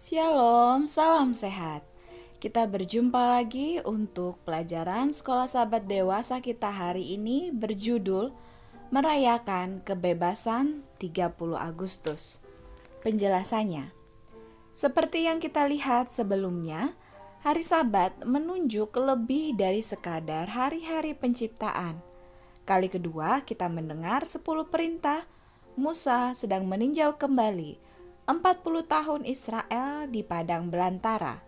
Shalom, salam sehat. Kita berjumpa lagi untuk pelajaran Sekolah Sahabat Dewasa kita hari ini berjudul Merayakan Kebebasan 30 Agustus. Penjelasannya, seperti yang kita lihat sebelumnya, hari Sabat menunjuk lebih dari sekadar hari-hari penciptaan. Kali kedua kita mendengar 10 perintah Musa sedang meninjau kembali 40 tahun Israel di padang belantara.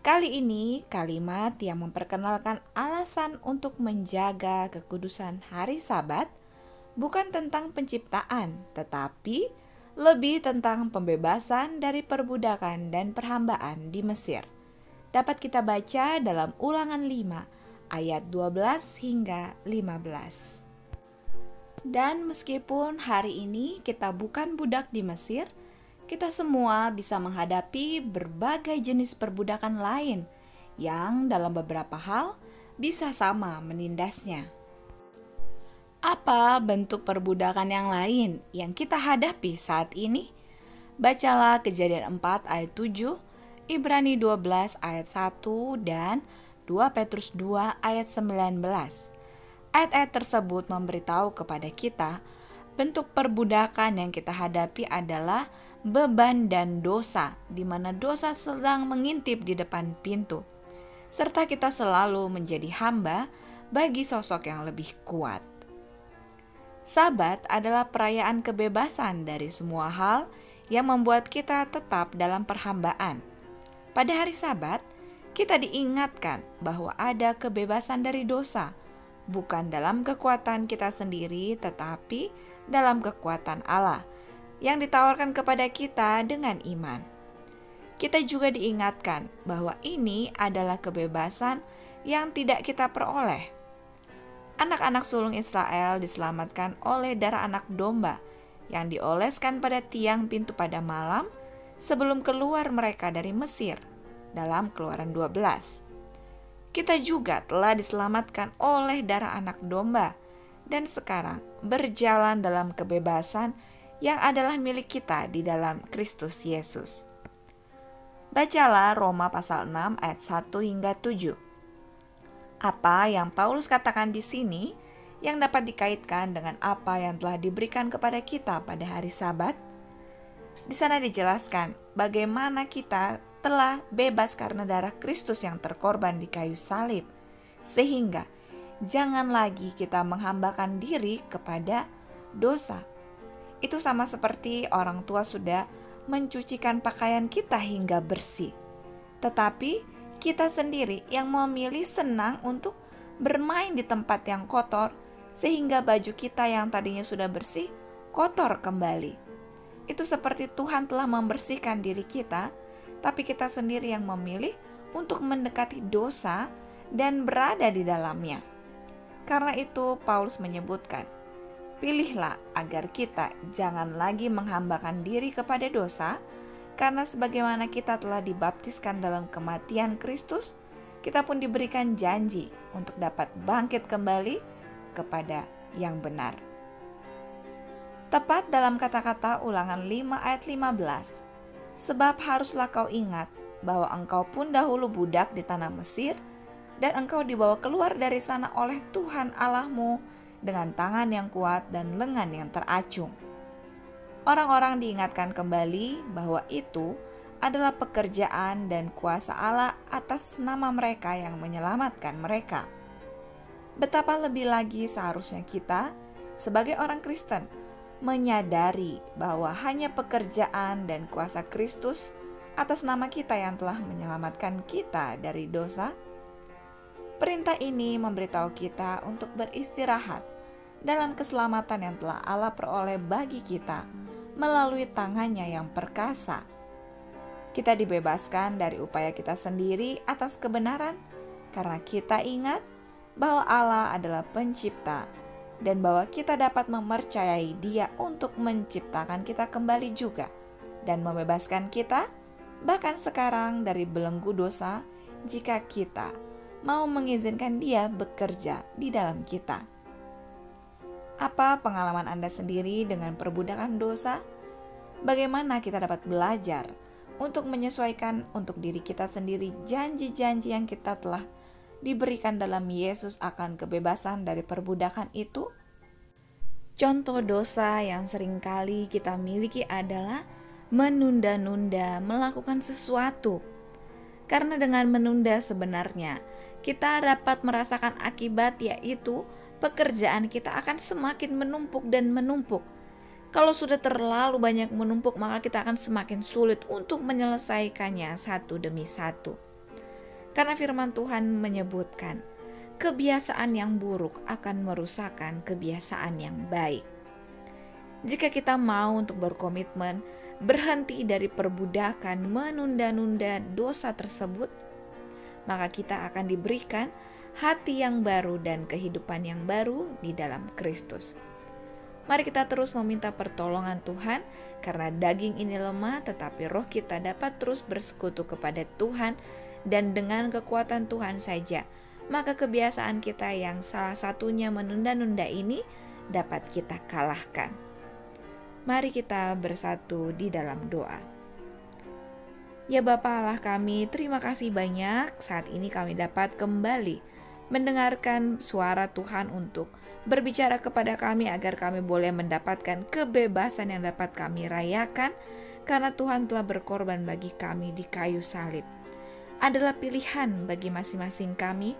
Kali ini kalimat yang memperkenalkan alasan untuk menjaga kekudusan hari Sabat bukan tentang penciptaan, tetapi lebih tentang pembebasan dari perbudakan dan perhambaan di Mesir. Dapat kita baca dalam Ulangan 5 ayat 12 hingga 15. Dan meskipun hari ini kita bukan budak di Mesir, kita semua bisa menghadapi berbagai jenis perbudakan lain yang dalam beberapa hal bisa sama menindasnya. Apa bentuk perbudakan yang lain yang kita hadapi saat ini? Bacalah Kejadian 4 ayat 7, Ibrani 12 ayat 1, dan 2 Petrus 2 ayat 19. Ayat-ayat tersebut memberitahu kepada kita bentuk perbudakan yang kita hadapi adalah beban dan dosa, di mana dosa sedang mengintip di depan pintu, serta kita selalu menjadi hamba bagi sosok yang lebih kuat. Sabat adalah perayaan kebebasan dari semua hal yang membuat kita tetap dalam perhambaan. Pada hari Sabat, kita diingatkan bahwa ada kebebasan dari dosa, bukan dalam kekuatan kita sendiri, tetapi dalam kekuatan Allah yang ditawarkan kepada kita dengan iman. Kita juga diingatkan bahwa ini adalah kebebasan yang tidak kita peroleh. Anak-anak sulung Israel diselamatkan oleh darah anak domba yang dioleskan pada tiang pintu pada malam sebelum keluar mereka dari Mesir dalam Keluaran 12. Kita juga telah diselamatkan oleh darah anak domba dan sekarang berjalan dalam kebebasan yang adalah milik kita di dalam Kristus Yesus. Bacalah Roma pasal 6 ayat 1 hingga 7. Apa yang Paulus katakan di sini yang dapat dikaitkan dengan apa yang telah diberikan kepada kita pada hari Sabat? Di sana dijelaskan bagaimana kita telah bebas karena darah Kristus yang terkorban di kayu salib, sehingga jangan lagi kita menghambakan diri kepada dosa. Itu sama seperti orang tua sudah mencucikan pakaian kita hingga bersih, tetapi kita sendiri yang memilih senang untuk bermain di tempat yang kotor, sehingga baju kita yang tadinya sudah bersih kotor kembali. Itu seperti Tuhan telah membersihkan diri kita, tapi kita sendiri yang memilih untuk mendekati dosa dan berada di dalamnya. Karena itu Paulus menyebutkan, pilihlah agar kita jangan lagi menghambakan diri kepada dosa, karena sebagaimana kita telah dibaptiskan dalam kematian Kristus, kita pun diberikan janji untuk dapat bangkit kembali kepada yang benar. Tepat dalam kata-kata Ulangan 5 ayat 15, sebab haruslah kau ingat bahwa engkau pun dahulu budak di tanah Mesir, dan engkau dibawa keluar dari sana oleh Tuhan Allahmu dengan tangan yang kuat dan lengan yang teracung. Orang-orang diingatkan kembali bahwa itu adalah pekerjaan dan kuasa Allah atas nama mereka yang menyelamatkan mereka. Betapa lebih lagi seharusnya kita sebagai orang Kristen menyadari bahwa hanya pekerjaan dan kuasa Kristus atas nama kita yang telah menyelamatkan kita dari dosa. Perintah ini memberitahu kita untuk beristirahat dalam keselamatan yang telah Allah peroleh bagi kita melalui tangannya yang perkasa. Kita dibebaskan dari upaya kita sendiri atas kebenaran karena kita ingat bahwa Allah adalah pencipta dan bahwa kita dapat mempercayai Dia untuk menciptakan kita kembali juga dan membebaskan kita bahkan sekarang dari belenggu dosa jika kita mau mengizinkan Dia bekerja di dalam kita. Apa pengalaman Anda sendiri dengan perbudakan dosa? Bagaimana kita dapat belajar untuk menyesuaikan untuk diri kita sendiri janji-janji yang kita telah diberikan dalam Yesus akan kebebasan dari perbudakan itu? Contoh dosa yang seringkali kita miliki adalah menunda-nunda melakukan sesuatu. Karena dengan menunda sebenarnya kita dapat merasakan akibat, yaitu pekerjaan kita akan semakin menumpuk dan menumpuk. Kalau sudah terlalu banyak menumpuk, maka kita akan semakin sulit untuk menyelesaikannya satu demi satu. Karena firman Tuhan menyebutkan, kebiasaan yang buruk akan merusakkan kebiasaan yang baik. Jika kita mau untuk berkomitmen berhenti dari perbudakan menunda-nunda dosa tersebut, maka kita akan diberikan hati yang baru dan kehidupan yang baru di dalam Kristus. Mari kita terus meminta pertolongan Tuhan, karena daging ini lemah, tetapi roh kita dapat terus bersekutu kepada Tuhan, dan dengan kekuatan Tuhan saja, maka kebiasaan kita yang salah satunya menunda-nunda ini dapat kita kalahkan. Mari kita bersatu di dalam doa. Ya Bapa Allah kami, terima kasih banyak saat ini kami dapat kembali mendengarkan suara Tuhan untuk berbicara kepada kami agar kami boleh mendapatkan kebebasan yang dapat kami rayakan, karena Tuhan telah berkorban bagi kami di kayu salib. Adalah pilihan bagi masing-masing kami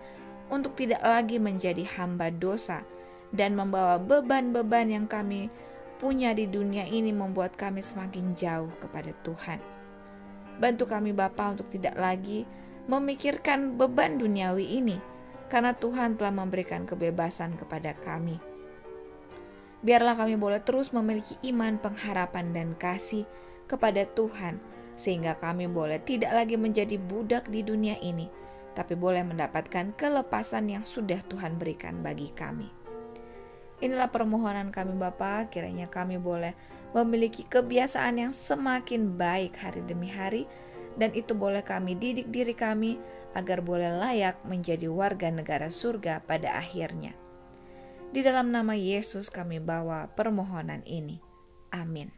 untuk tidak lagi menjadi hamba dosa dan membawa beban-beban yang kami punya di dunia ini membuat kami semakin jauh kepada Tuhan. Bantu kami Bapa untuk tidak lagi memikirkan beban duniawi ini, karena Tuhan telah memberikan kebebasan kepada kami. Biarlah kami boleh terus memiliki iman, pengharapan, dan kasih kepada Tuhan, sehingga kami boleh tidak lagi menjadi budak di dunia ini, tapi boleh mendapatkan kelepasan yang sudah Tuhan berikan bagi kami. Inilah permohonan kami Bapa, kiranya kami boleh memiliki kebiasaan yang semakin baik hari demi hari, dan itu boleh kami didik diri kami agar boleh layak menjadi warga negara surga pada akhirnya. Di dalam nama Yesus kami bawa permohonan ini. Amin.